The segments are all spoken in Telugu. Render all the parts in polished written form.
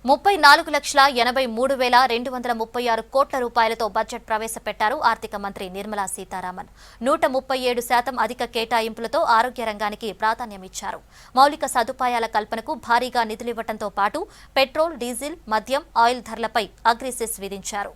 34,83,236 కోట్ల రూపాయలతో బడ్జెట్ ప్రవేశపెట్టారు ఆర్థిక మంత్రి నిర్మలా సీతారామన్. 137% అధిక కేటాయింపులతో ఆరోగ్య రంగానికి ప్రాధాన్యమిచ్చారు. మౌలిక సదుపాయాల కల్పనకు భారీగా నిధులివ్వడంతో పాటు పెట్రోల్, డీజిల్, మద్యం, ఆయిల్ ధరలపై అగ్రిసెస్ విధించారు.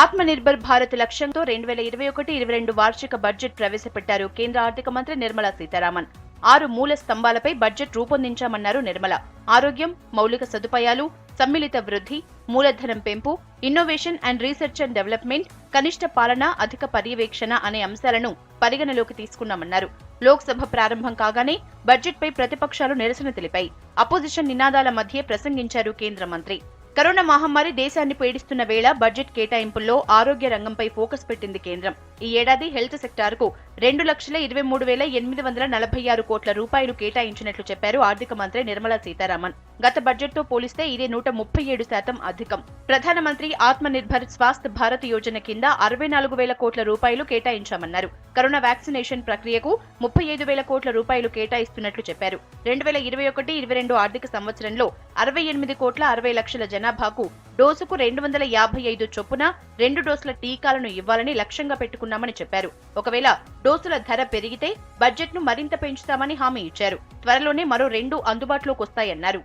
ఆత్మనిర్భర్ భారత్ లక్ష్యంతో 2021-22 వార్షిక బడ్జెట్ ప్రవేశపెట్టారు కేంద్ర ఆర్థిక మంత్రి నిర్మలా సీతారామన్. 6 మూల స్తంభాలపై బడ్జెట్ రూపొందించామన్నారు నిర్మల. ఆరోగ్యం, మౌలిక సదుపాయాలు, సమ్మిళిత వృద్ధి, మూలధనం పెంపు, innovation and research and development, కనిష్ట పాలన, అధిక పర్యవేక్షణ అనే అంశాలను పరిగణలోకి తీసుకున్నామన్నారు. లోక్సభ ప్రారంభం కాగానే బడ్జెట్పై ప్రతిపక్షాలు నిరసన తెలిపాయి. అపోజిషన్ నినాదాల మధ్య ప్రసంగించారు కేంద్ర మంత్రి. కరోనా మహమ్మారి దేశాన్ని పీడిస్తున్న వేళ బడ్జెట్ కేటాయింపుల్లో ఆరోగ్య రంగంపై ఫోకస్ పెట్టింది కేంద్రం. ఈ ఏడాది హెల్త్ సెక్టార్కు 2,23,846 కోట్ల రూపాయలు కేటాయించినట్లు చెప్పారు ఆర్థిక మంత్రి నిర్మలా సీతారామన్. గత బడ్జెట్తో పోలిస్తే ఇదే 137% అధికం. ప్రధానమంత్రి ఆత్మనిర్భర్ స్వాస్థ్ భారత్ యోజన కింద 64,000 కోట్ల రూపాయలు కేటాయించామన్నారు. కరోనా వ్యాక్సినేషన్ ప్రక్రియకు 35,000 కోట్ల రూపాయలు కేటాయిస్తున్నట్లు చెప్పారు. 2021-22 ఆర్థిక సంవత్సరంలో 68,60 లక్షల జనాభాకు డోసుకు 255 చొప్పున 2 డోసుల టీకాలను ఇవ్వాలని లక్ష్యంగా పెట్టుకున్నామని చెప్పారు. ఒకవేళ డోసుల ధర పెరిగితే బడ్జెట్ను మరింత పెంచుతామని హామీ ఇచ్చారు. త్వరలోనే మరో 2 అందుబాటులోకి వస్తాయన్నారు.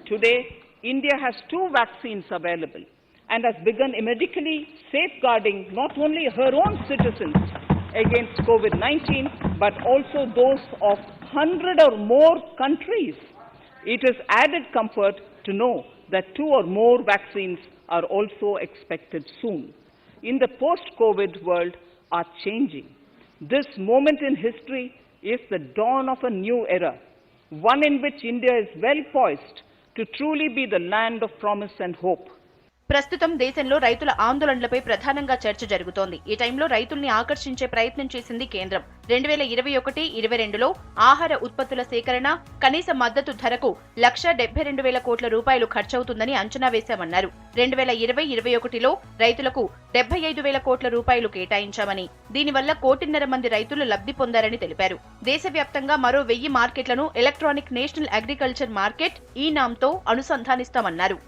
Today, India has 2 vaccines available and has begun medically safeguarding not only her own citizens against COVID-19 but also those of 100 or more countries. It is added comfort to know that 2 or more vaccines are also expected soon. In the post-COVID world are changing. This moment in history is the dawn of a new era, one in which India is well poised to truly be the land of promise and hope. ప్రస్తుతం దేశంలో రైతుల ఆందోళనలపై ప్రధానంగా చర్చ జరుగుతోంది. ఈ టైంలో రైతుల్ని ఆకర్షించే ప్రయత్నం చేసింది కేంద్రం. 2021-22లో ఆహార ఉత్పత్తుల సేకరణ, కనీస మద్దతు ధరకు 1,72,000 కోట్ల రూపాయలు ఖర్చవుతుందని అంచనా వేశామన్నారు. 2020-21లో రైతులకు 75,000 కోట్ల రూపాయలు కేటాయించామని, దీనివల్ల 1,50,00,000 మంది రైతులు లబ్ధి పొందారని తెలిపారు. దేశవ్యాప్తంగా మరో 1000 మార్కెట్లను ఎలక్ట్రానిక్ నేషనల్ అగ్రికల్చర్ మార్కెట్ ఈనామ్తో అనుసంధానిస్తామన్నారు.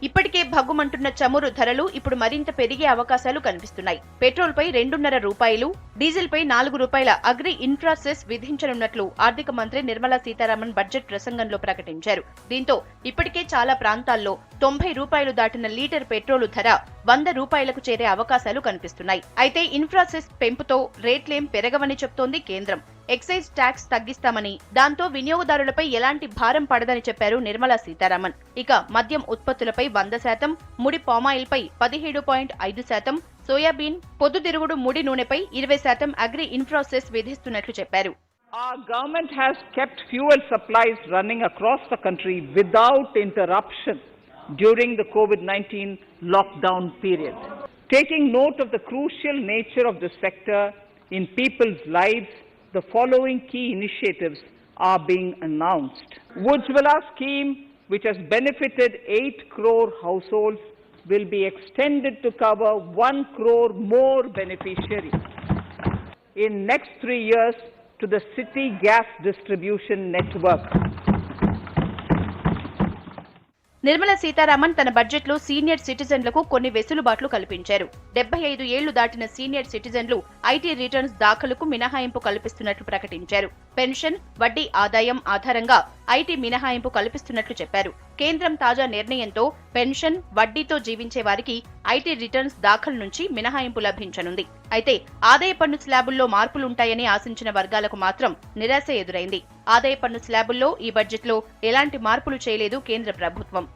ఇప్పటికే భగ్గుమంటున్న చమురు ధరలు ఇప్పుడు మరింత పెరిగే అవకాశాలు కనిపిస్తున్నాయి. పెట్రోల్పై 2.5 రూపాయలు, డీజిల్పై 4 రూపాయల అగ్రి ఇన్ఫ్రాసెస్ విధించనున్నట్లు ఆర్థిక మంత్రి నిర్మలా సీతారామన్ బడ్జెట్ ప్రసంగంలో ప్రకటించారు. దీంతో ఇప్పటికే చాలా ప్రాంతాల్లో 90 రూపాయలు దాటిన లీటర్ పెట్రోలు ధర 100 రూపాయలకు చేరే అవకాశాలు కనిపిస్తున్నాయి. అయితే ఇన్ఫ్రాసెస్ పెంపుతో రేట్లేం పెరగవని చెప్తోంది కేంద్రం. ఎక్సైజ్ ట్యాక్స్ తగ్గిస్తామని, దాంతో వినియోగదారులపై ఎలాంటి భారం పడదని చెప్పారు నిర్మలా సీతారామన్. ఇక మద్యం ఉత్పత్తులపై 100%, ముడి పామాయిల్పై 17.5%, సోయాబీన్, పొద్దుతిరుగుడు ముడి నూనెపై 20% అగ్రి ఇన్ఫ్రాసెస్ విధిస్తున్నట్లు చెప్పారు. Our government has kept fuel supplies running across the country without interruption during the COVID-19 lockdown period. Taking note of the crucial nature of the sector in people's lives, the following key initiatives are being announced. Ujjwala scheme, which has benefited 8 crore households, will be extended to cover 1 crore more beneficiaries in next 3 years to the city gas distribution network. Nirmala Sitharaman తన బడ్జెట్లో సీనియర్ సిటిజన్లకు కొన్ని వెసులుబాట్లు కల్పించారు. 75 ఏళ్లు దాటిన సీనియర్ సిటిజన్లు ఐటీ రిటర్న్స్ దాఖలుకు మినహాయింపు కల్పిస్తున్నట్లు ప్రకటించారు. పెన్షన్, వడ్డీ ఆదాయం ఆధారంగా ఐటీ మినహాయింపు కల్పిస్తున్నట్లు చెప్పారు. కేంద్రం తాజా నిర్ణయంతో పెన్షన్, వడ్డీతో జీవించే వారికి ఐటీ రిటర్న్స్ దాఖలు నుంచి మినహాయింపు లభించనుంది. అయితే ఆదాయ పన్ను స్లాబుల్లో మార్పులుంటాయని ఆశించిన వర్గాలకు మాత్రం నిరాశ ఎదురైంది. ఆదాయ పన్ను స్లాబుల్లో ఈ బడ్జెట్లో ఎలాంటి మార్పులు చేయలేదు కేంద్ర ప్రభుత్వం.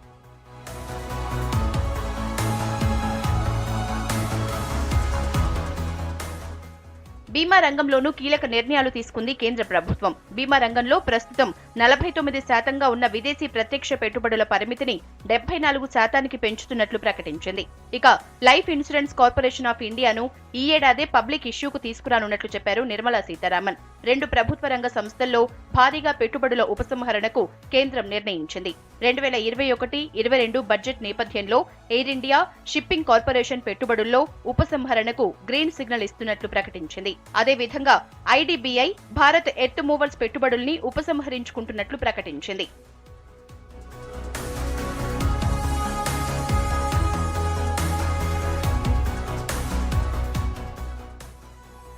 బీమా రంగంలోనూ కీలక నిర్ణయాలు తీసుకుంది కేంద్ర ప్రభుత్వం. బీమా రంగంలో ప్రస్తుతం 49% ఉన్న విదేశీ ప్రత్యక్ష పెట్టుబడుల పరిమితిని 74% పెంచుతున్నట్లు ప్రకటించింది. ఇక లైఫ్ ఇన్సూరెన్స్ కార్పొరేషన్ ఆఫ్ ఇండియాను ఈ ఏడాదే పబ్లిక్ ఇష్యూకు తీసుకురానున్నట్లు చెప్పారు నిర్మలా సీతారామన్. 2 ప్రభుత్వ రంగ సంస్థల్లో భారీగా పెట్టుబడుల ఉపసంహరణకు కేంద్రం నిర్ణయించింది. 2021-22 బడ్జెట్ నేపథ్యంలో ఎయిర్ ఇండియా షిప్పింగ్ కార్పొరేషన్ పెట్టుబడుల్లో ఉపసంహరణకు గ్రీన్ సిగ్నల్ ఇస్తున్నట్లు ప్రకటించింది. అదేవిధంగా ఐడిబిఐ భారత్ ఎర్త్ మూవర్స్ పెట్టుబడుల్ని ఉపసంహరించుకుంటున్నట్లు ప్రకటించింది.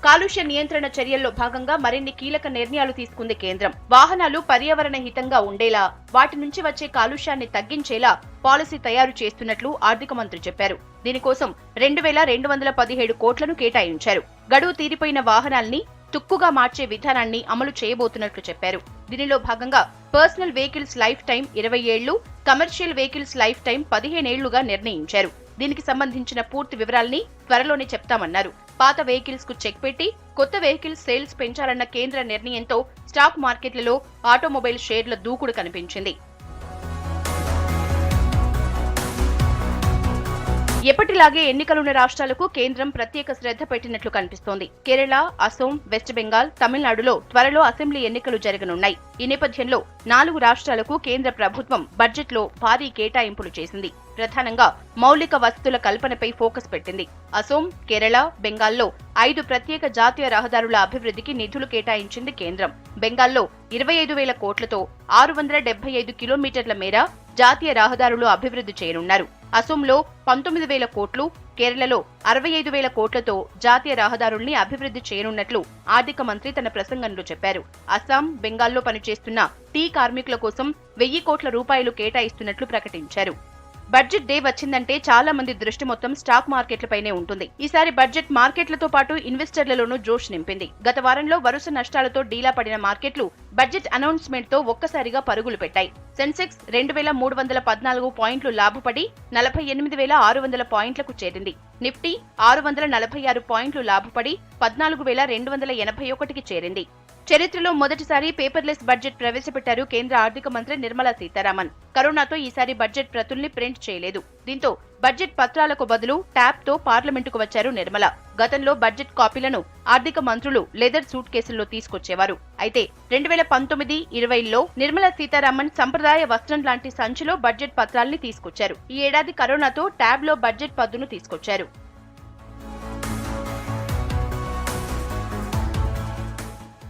కాలుష్య నియంత్రణ చర్యల్లో భాగంగా మరిన్ని కీలక నిర్ణయాలు తీసుకుంది కేంద్రం. వాహనాలు పర్యావరణ హితంగా ఉండేలా, వాటి నుంచి వచ్చే కాలుష్యాన్ని తగ్గించేలా పాలసీ తయారు చేస్తున్నట్లు ఆర్థిక మంత్రి చెప్పారు. దీనికోసం 2217 కోట్లను కేటాయించారు. గడువు తీరిపోయిన వాహనాల్ని తుక్కుగా మార్చే విధానాన్ని అమలు చేయబోతున్నట్లు చెప్పారు. దీనిలో భాగంగా పర్సనల్ వెహికల్స్ లైఫ్ టైం 20 ఏళ్లు, కమర్షియల్ వెహికల్స్ లైఫ్ టైం 15 ఏళ్లుగా నిర్ణయించారు. దీనికి సంబంధించిన పూర్తి వివరాల్ని త్వరలోనే చెప్తామన్నారు. పాత వెహికల్స్ కు చెక్ పెట్టి కొత్త వెహికల్స్ సేల్స్ పెంచాలన్న కేంద్ర నిర్ణయంతో స్టాక్ మార్కెట్లలో ఆటోమొబైల్ షేర్ల దూకుడు కనిపించింది. ఎప్పటిలాగే ఎన్నికలున్న రాష్ట్రాలకు కేంద్రం ప్రత్యేక శ్రద్ధ పెట్టినట్లు కనిపిస్తోంది. కేరళ, అసోం, వెస్ట్ బెంగాల్, తమిళనాడులో త్వరలో అసెంబ్లీ ఎన్నికలు జరగనున్నాయి. ఈ నేపథ్యంలో 4 రాష్ట్రాలకు కేంద్ర ప్రభుత్వం బడ్జెట్లో భారీ కేటాయింపులు చేసింది. ప్రధానంగా మౌలిక వసతుల కల్పనపై ఫోకస్ పెట్టింది. అసోం, కేరళ, బెంగాల్లో 5 ప్రత్యేక జాతీయ రహదారుల అభివృద్ధికి నిధులు కేటాయించింది కేంద్రం. బెంగాల్లో 25,000 కోట్లతో 675 కిలోమీటర్ల మేర జాతీయ రహదారులు అభివృద్ధి చేయనున్నారు. అసోంలో 19,000 కోట్లు, కేరళలో 65,000 కోట్లతో జాతీయ రహదారుల్ని అభివృద్ధి చేయనున్నట్లు ఆర్థిక మంత్రి తన ప్రసంగంలో చెప్పారు. అస్సాం, బెంగాల్లో పనిచేస్తున్న టీ కార్మికుల కోసం 1,000 కోట్ల రూపాయలు కేటాయిస్తున్నట్లు ప్రకటించారు. బడ్జెట్ డే వచ్చిందంటే చాలా మంది దృష్టి మొత్తం స్టాక్ మార్కెట్లపైనే ఉంటుంది. ఈసారి బడ్జెట్ మార్కెట్లతో పాటు ఇన్వెస్టర్లలోనూ జోష్ నింపింది. గత వారంలో వరుస నష్టాలతో డీలా పడిన మార్కెట్లు బడ్జెట్ అనౌన్స్మెంట్ తో ఒక్కసారిగా పరుగులు పెట్టాయి. సెన్సెక్స్ 2,314 పాయింట్లు లాభపడి 48,600 పాయింట్లకు చేరింది. నిఫ్టీ 646 పాయింట్లు లాభపడి 14,281కి చేరింది. చరిత్రలో మొదటిసారి పేపర్లెస్ బడ్జెట్ ప్రవేశపెట్టారు కేంద్ర ఆర్థిక మంత్రి నిర్మలా సీతారామన్. కరోనాతో ఈసారి బడ్జెట్ ప్రతుల్ని ప్రింట్ చేయలేదు. దీంతో బడ్జెట్ పత్రాలకు బదులు ట్యాబ్ తో పార్లమెంటుకు వచ్చారు నిర్మల. గతంలో బడ్జెట్ కాపీలను ఆర్థిక మంత్రులు లెదర్ సూట్ కేసుల్లో తీసుకొచ్చేవారు. అయితే 2019-20లో నిర్మలా సీతారామన్ సంప్రదాయ వస్త్రం లాంటి సంచిలో బడ్జెట్ పత్రాల్ని తీసుకొచ్చారు. ఈ ఏడాది కరోనాతో ట్యాబ్ లో బడ్జెట్ పద్దును తీసుకొచ్చారు.